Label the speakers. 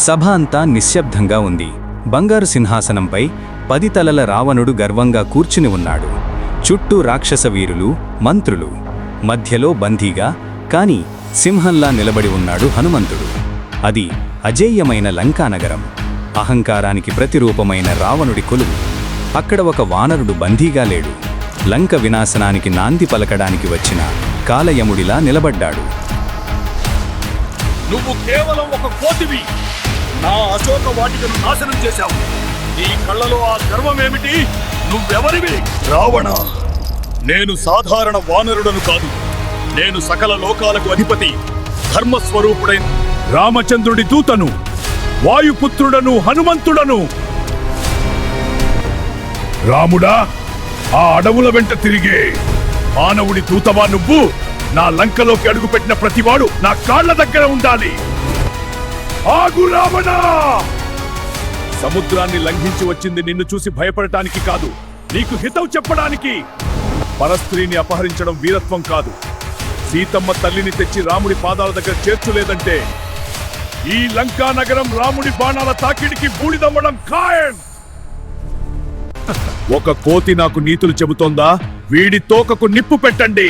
Speaker 1: సభ అంతా నిశ్శబ్దంగా ఉంది. బంగారు సింహాసనంపై 10 తలల రావణుడు గర్వంగా కూర్చుని ఉన్నాడు. చుట్టూ రాక్షస వీరులు, మంత్రులు. మధ్యలో బందీగా కాని సింహంలా నిలబడి ఉన్నాడు హనుమంతుడు. అది అజేయమైన లంకానగరం, అహంకారానికి ప్రతిరూపమైన రావణుడి కొలువు. అక్కడ ఒక వానరుడు బందీగా లేడు. లంక వినాశనానికి నాంది పలకడానికి వచ్చిన కాలయముడిలా నిలబడ్డాడు.
Speaker 2: నువ్వు కేవలం ఒక కోతివి. నా అశోక వాటికను నాశనం చేశావు. నీ కళ్ళలో ఆ గర్వమేమిటి? నువ్వెవరివి? రావణ, నేను సాధారణ వానరుడను కాదు. నేను సకల లోకాలకు అధిపతి, ధర్మస్వరూపుడైన రామచంద్రుడి దూతను, వాయుపుత్రుడను, హనుమంతుడను. రాముడా, ఆ అడవుల వెంట తిరిగే మానవుడి దూతవా నువ్వు? నా లంకలోకి అడుగుపెట్టిన ప్రతివాడు నా కాళ్ల దగ్గర ఉండాలి. ఆగు రావణ! సముద్రాన్ని లంఘించి వచ్చింది నిన్ను చూసి భయపడటానికి కాదు, నీకు హితవు చెప్పడానికి. పరస్త్రీని అపహరించడం వీరత్వం కాదు. సీతమ్మ తల్లిని తెచ్చి రాముడి పాదాల దగ్గర చేర్చులేదంటే ఈ లంకా నగరం రాముడి బాణాల తాకిడికి బూడిదవ్వడం ఖాయం. ఒక కోతి నాకు నీతులు చెబుతోందా? వీడి తోకకు నిప్పు పెట్టండి.